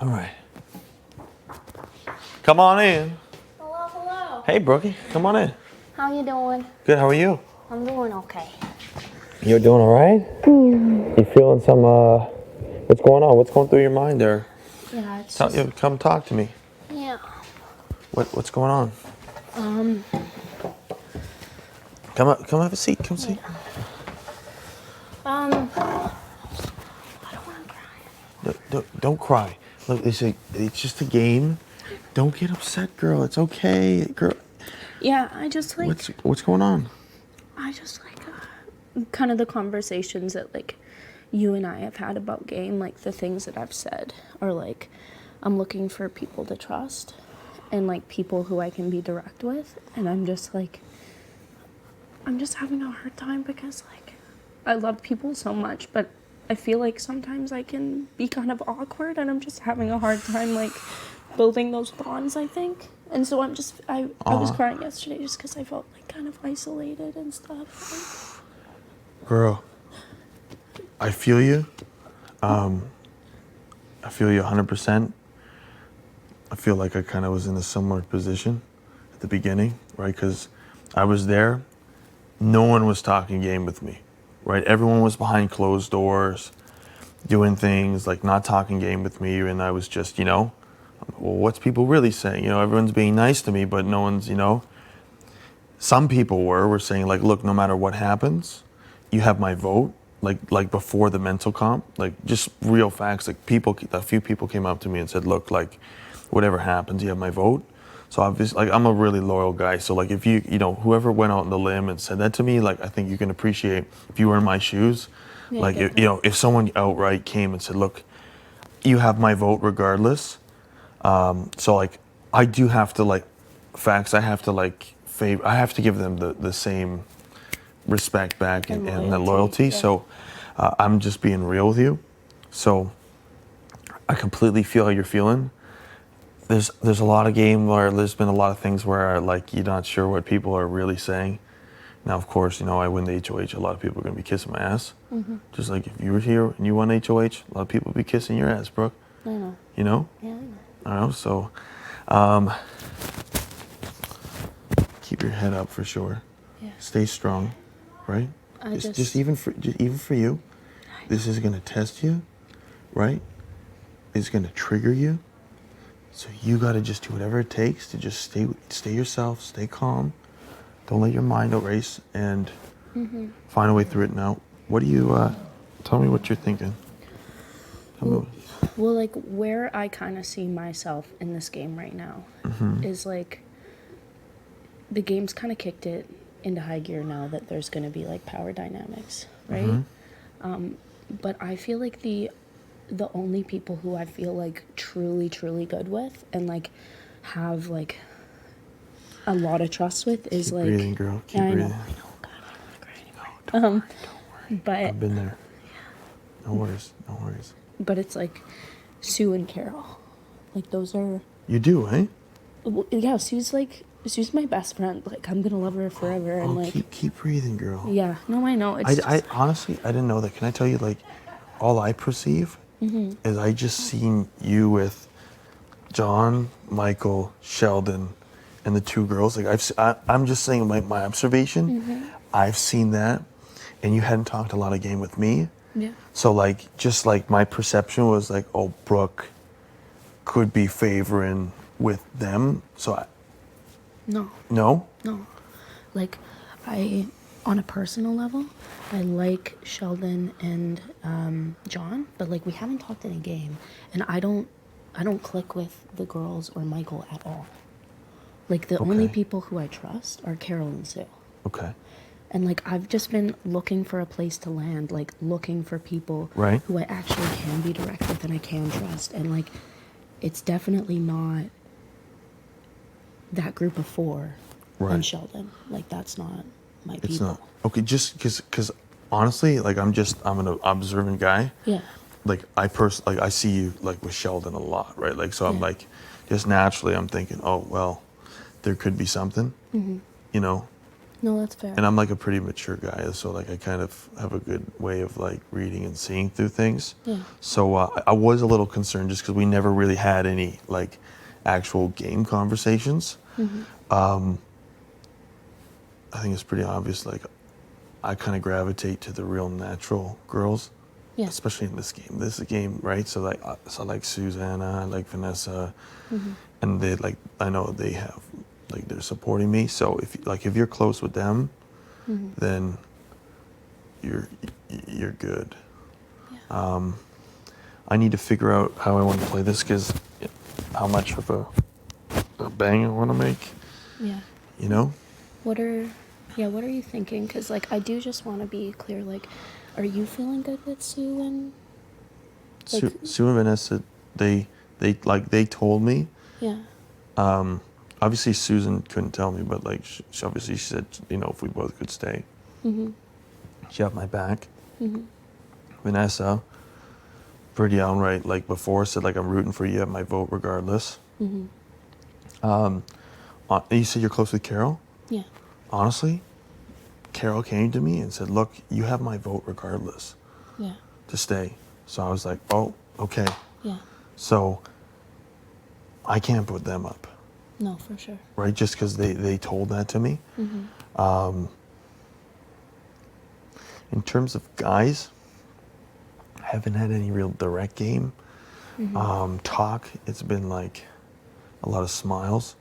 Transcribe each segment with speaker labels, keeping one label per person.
Speaker 1: All right. Come on in.
Speaker 2: Hello, hello.
Speaker 1: Hey, Brookie. Come on in.
Speaker 2: How you doing?
Speaker 1: Good. How are you?
Speaker 2: I'm doing okay.
Speaker 1: You're doing all right? You feeling some, what's going on? What's going through your mind there?
Speaker 2: Yeah, it's just...
Speaker 1: Come talk to me.
Speaker 2: Yeah.
Speaker 1: What's going on? Come have a seat. Come sit.
Speaker 2: I don't want to cry.
Speaker 1: Don't cry. Look, it's just a game. Don't get upset, girl. It's okay, girl.
Speaker 2: Yeah, I just like...
Speaker 1: What's going on?
Speaker 2: I just like kind of the conversations that like you and I have had about game, like the things that I've said are like, I'm looking for people to trust and like people who I can be direct with. And I'm just having a hard time because like I love people so much, but I feel like sometimes I can be kind of awkward and I'm just having a hard time like building those bonds, I think. And so I was crying yesterday just because I felt like kind of isolated and stuff.
Speaker 1: Girl, I feel you. I feel you 100%. I feel like I kind of was in a similar position at the beginning, right? Because I was there. No one was talking game with me, right? Everyone was behind closed doors, doing things, like not talking game with me. And I was just, well, what's people really saying? Everyone's being nice to me, but no one's, some people were saying like, look, no matter what happens, you have my vote. Like before the mental comp, like just real facts. Like a few people came up to me and said, look, like whatever happens, you have my vote. So obviously, like I'm a really loyal guy. So like if whoever went out on the limb and said that to me, like I think you can appreciate if you were in my shoes.
Speaker 2: Yeah,
Speaker 1: like if someone outright came and said, look, you have my vote regardless. So like I do have to like facts. I have to like I have to give them the same respect back and the loyalty. Yeah. So I'm just being real with you. So I completely feel how you're feeling. There's a lot of game where there's been a lot of things where like you're not sure what people are really saying. Now, of course, I win the HOH. A lot of people are going to be kissing my ass. Mm-hmm. Just like if you were here and you won HOH, a lot of people would be kissing your ass, Brooke.
Speaker 2: I know.
Speaker 1: You know?
Speaker 2: Yeah, I know.
Speaker 1: I know. So keep your head up for sure.
Speaker 2: Yeah.
Speaker 1: Stay strong, right? Just even for you, this is gonna test you, right? It's gonna trigger you. So you gotta just do whatever it takes to just stay yourself, stay calm. Don't let your mind erase and find a way through it. Now, what do you? Tell me what you're thinking.
Speaker 2: Well, like where I kind of see myself in this game right now is like the game's kind of kicked it into high gear now that there's going to be like power dynamics, right? But I feel like the only people who I feel like truly good with and like have like a lot of trust with is
Speaker 1: Keep
Speaker 2: like
Speaker 1: breathing, girl. Keep breathing.
Speaker 2: I know. God, I don't want to cry anymore.
Speaker 1: No, don't worry.
Speaker 2: But
Speaker 1: I've been there. No worries.
Speaker 2: But it's like Sue and Carol, like those are.
Speaker 1: You do, eh?
Speaker 2: Yeah, Sue's my best friend. Like I'm gonna love her forever. And like
Speaker 1: keep breathing, girl.
Speaker 2: Yeah, no, I know.
Speaker 1: I honestly I didn't know that. Can I tell you, like, all I perceive is I just seen you with John, Michael, Sheldon, and the two girls. Like I'm just saying my observation. I've seen that, and you hadn't talked a lot of game with me.
Speaker 2: Yeah.
Speaker 1: So like just like my perception was like, oh, Brooke could be favoring with them. So No?
Speaker 2: Like on a personal level, I like Sheldon and John, but like we haven't talked in a game, and I don't click with the girls or Michael at all. Like the only people who I trust are Carol and Sue.
Speaker 1: Okay.
Speaker 2: And like I've just been looking for a place to land, like looking for people who I actually can be direct with and I can trust, and like it's definitely not that group of four and Sheldon. Like that's not my people.
Speaker 1: It's not. Okay, just because honestly, like I'm an observant guy.
Speaker 2: Yeah.
Speaker 1: Like I see you like with Sheldon a lot, right? Like so I'm like just naturally I'm thinking, oh well, there could be something,
Speaker 2: No, that's fair.
Speaker 1: And I'm like a pretty mature guy, so like I kind of have a good way of like reading and seeing through things.
Speaker 2: Yeah.
Speaker 1: So I was a little concerned just because we never really had any like actual game conversations. I think it's pretty obvious. Like I kind of gravitate to the real natural girls,
Speaker 2: Yeah.
Speaker 1: especially in this game. This is a game, right? So like I like Susanna, I like Vanessa, and they like I know they have like they're supporting me. So if you're close with them, then you're good.
Speaker 2: Yeah.
Speaker 1: I need to figure out how I want to play this because how much of a bang I want to make.
Speaker 2: Yeah.
Speaker 1: You know.
Speaker 2: What are you thinking? Because, like, I do just want to be clear, like, are you feeling good with Sue and... Like,
Speaker 1: Sue and Vanessa, they told me.
Speaker 2: Yeah.
Speaker 1: Obviously, Susan couldn't tell me, but, like, she obviously said, you know, if we both could stay. She had my back. Vanessa, pretty outright, like, before, said, like, I'm rooting for you, you have my vote regardless. You said you're close with Carol?
Speaker 2: Yeah.
Speaker 1: Honestly, Carol came to me and said, look, you have my vote regardless
Speaker 2: Yeah.
Speaker 1: to stay. So I was like, oh, okay.
Speaker 2: Yeah.
Speaker 1: So I can't put them up,
Speaker 2: No, for sure.
Speaker 1: right? Just because they told that to me. In terms of guys, I haven't had any real direct game. Talk, it's been like a lot of smiles.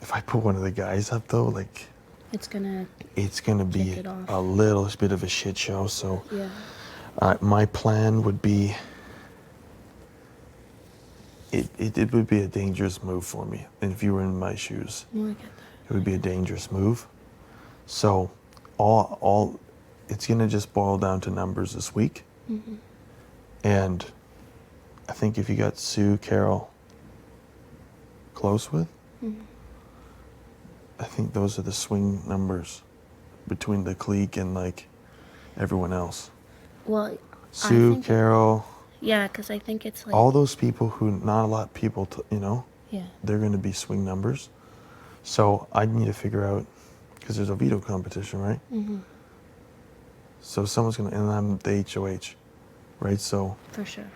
Speaker 1: If I put one of the guys up though, like
Speaker 2: It's gonna
Speaker 1: be
Speaker 2: kick it off.
Speaker 1: a little bit of a shit show. So
Speaker 2: Yeah.
Speaker 1: my plan would be, it would be a dangerous move for me. And if you were in my shoes,
Speaker 2: No, I get that.
Speaker 1: it would be a dangerous move. So all it's gonna just boil down to numbers this week. And I think if you got Sue, Carol close with, I think those are the swing numbers between the clique and like everyone else.
Speaker 2: Well,
Speaker 1: Sue, Carol,
Speaker 2: yeah, because I think it's like...
Speaker 1: all those people who not a lot of people, you know,
Speaker 2: Yeah.
Speaker 1: they're going to be swing numbers. So I need to figure out, because there's a veto competition, right? So someone's going to, and I'm the HOH, right? So
Speaker 2: For sure.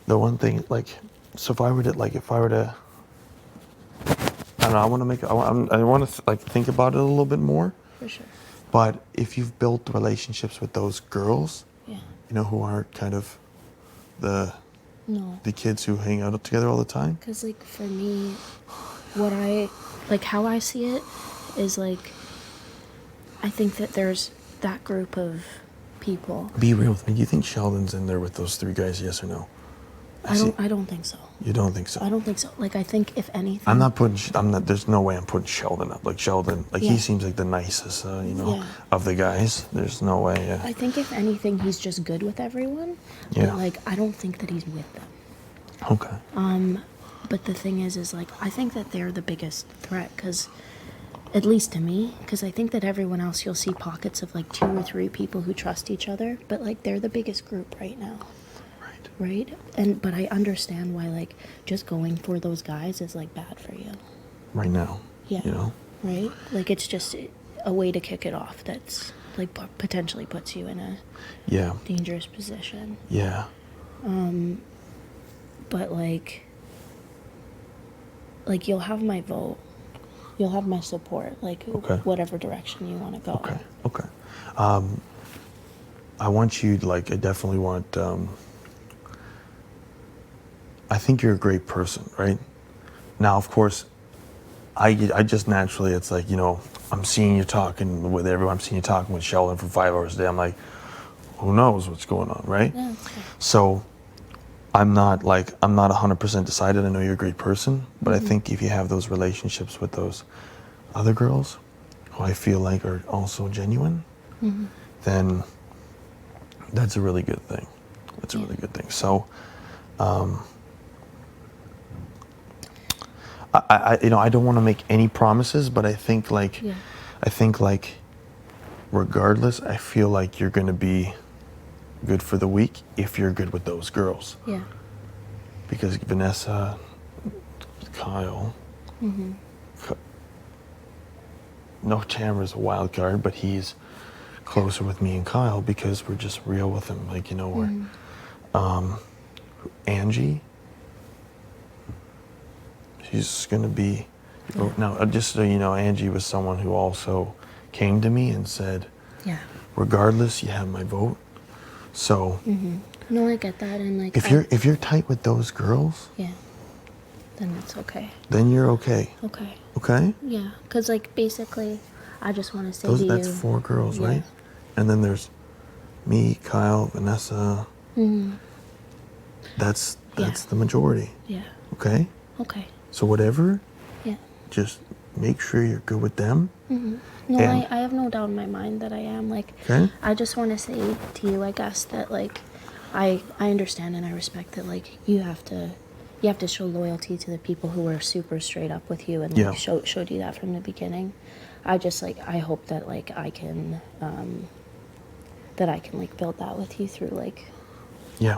Speaker 1: the one thing, like, so if I were to, I don't know, I want to like think about it a little bit more.
Speaker 2: For sure.
Speaker 1: But if you've built relationships with those girls,
Speaker 2: Yeah.
Speaker 1: you know, who aren't kind of the
Speaker 2: No.
Speaker 1: kids who hang out together all the time.
Speaker 2: Because, like, for me, how I see it is, like, I think that there's that group of people.
Speaker 1: Be real with me. Do you think Sheldon's in there with those three guys? Yes or no?
Speaker 2: I don't think so.
Speaker 1: You don't think so?
Speaker 2: I don't think so. Like, I think if anything...
Speaker 1: There's no way I'm putting Sheldon up. Like, Sheldon, like,
Speaker 2: Yeah.
Speaker 1: he seems like the nicest, you know,
Speaker 2: Yeah.
Speaker 1: of the guys. There's no way.
Speaker 2: I think if anything, he's just good with everyone.
Speaker 1: Yeah.
Speaker 2: But, like, I don't think that he's with them.
Speaker 1: Okay.
Speaker 2: But the thing is like, I think that they're the biggest threat, because, at least to me, because I think that everyone else, you'll see pockets of, like, 2 or 3 people who trust each other, but, like, they're the biggest group right now. Right? But I understand why, like, just going for those guys is, like, bad for you.
Speaker 1: Right now.
Speaker 2: Yeah.
Speaker 1: You know?
Speaker 2: Right? Like, it's just a way to kick it off that's, like, potentially puts you in a dangerous position.
Speaker 1: Yeah.
Speaker 2: But, like, you'll have my vote. You'll have my support. Like, whatever direction you want to go.
Speaker 1: Okay. I want you, like, I definitely want, I think you're a great person, right? Now, of course, I just naturally, it's like, you know, I'm seeing you talking with everyone. I'm seeing you talking with Sheldon for 5 hours a day. I'm like, who knows what's going on, right?
Speaker 2: Yeah, okay.
Speaker 1: So I'm not 100% decided. I know you're a great person, but I think if you have those relationships with those other girls who I feel like are also genuine, then that's a really good thing. That's a really good thing. So, I don't want to make any promises, but I think like regardless, I feel like you're going to be good for the week if you're good with those girls.
Speaker 2: Yeah.
Speaker 1: Because Vanessa, Kyle, no, Chandler's a wild card, but he's closer with me and Kyle because we're just real with him. Like, you know, we're, Angie, she's going to be, now, just so you know, Angie was someone who also came to me and said,
Speaker 2: Yeah.
Speaker 1: regardless, you have my vote. So,
Speaker 2: No, I get that, and like
Speaker 1: if you're tight with those girls,
Speaker 2: yeah, then it's okay.
Speaker 1: then you're okay.
Speaker 2: Okay.
Speaker 1: Okay?
Speaker 2: Yeah, because like basically, I just want to say to
Speaker 1: That's
Speaker 2: you.
Speaker 1: 4 girls,
Speaker 2: Yeah.
Speaker 1: right? And then there's me, Kyle, Vanessa. That's the majority.
Speaker 2: Yeah.
Speaker 1: Okay?
Speaker 2: Okay.
Speaker 1: So whatever,
Speaker 2: Yeah.
Speaker 1: just make sure you're good with them.
Speaker 2: No,
Speaker 1: And-
Speaker 2: I have no doubt in my mind that I am. Like,
Speaker 1: Okay?
Speaker 2: I just want to say to you, I guess, that like, I understand and I respect that like you have to show loyalty to the people who are super straight up with you and like
Speaker 1: Yeah.
Speaker 2: showed you that from the beginning. I just like I hope that like I can like build that with you through like
Speaker 1: Yeah.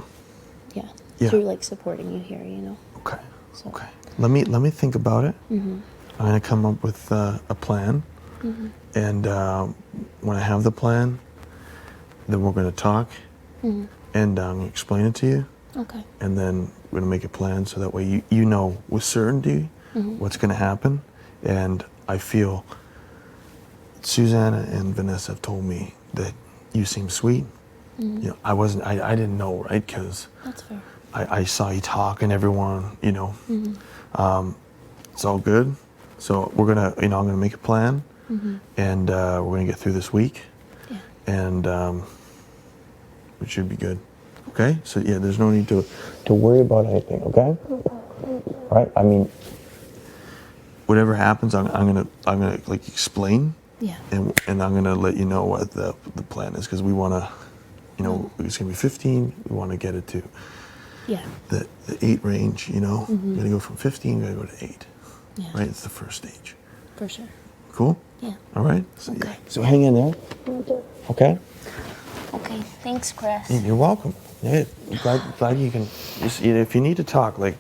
Speaker 2: yeah,
Speaker 1: Yeah.
Speaker 2: through like supporting you here, you know.
Speaker 1: Okay.
Speaker 2: So.
Speaker 1: Okay. Let me think about it. I'm gonna come up with a plan, and when I have the plan, then we're gonna talk, and explain it to you,
Speaker 2: Okay.
Speaker 1: and then we're gonna make a plan so that way you know with certainty what's gonna happen. And I feel Susanna and Vanessa have told me that you seem sweet. You know, I didn't know, right? Because
Speaker 2: That's fair.
Speaker 1: I saw you talk and everyone, you know. It's all good. So we're gonna, you know, I'm gonna make a plan, and we're gonna get through this week,
Speaker 2: Yeah.
Speaker 1: and it should be good. Okay. So yeah, there's no need to worry about anything. Okay. All right. I mean, whatever happens, I'm gonna like explain,
Speaker 2: Yeah.
Speaker 1: and I'm gonna let you know what the plan is, because we wanna, you know, it's gonna be 15. We want to get it to
Speaker 2: Yeah.
Speaker 1: the 8 range. You know, we're gonna go from 15. We're gonna go to 8.
Speaker 2: Yeah.
Speaker 1: Right. It's the first stage.
Speaker 2: For sure.
Speaker 1: Cool.
Speaker 2: Yeah.
Speaker 1: All right. So,
Speaker 2: Okay.
Speaker 1: So hang in there. Okay.
Speaker 2: Okay. Thanks, Chris.
Speaker 1: You're welcome. Yeah. Glad you can. Just, you know, if you need to talk, like,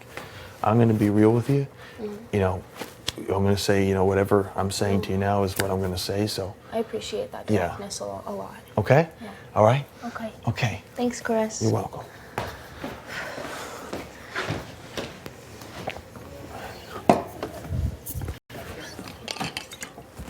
Speaker 1: I'm gonna be real with you. You know, I'm gonna say, you know, whatever I'm saying to you now is what I'm gonna say. So.
Speaker 2: I appreciate that
Speaker 1: Yeah.
Speaker 2: directness a lot.
Speaker 1: Okay.
Speaker 2: Yeah.
Speaker 1: All right.
Speaker 2: Okay.
Speaker 1: Okay.
Speaker 2: Thanks, Chris.
Speaker 1: You're welcome.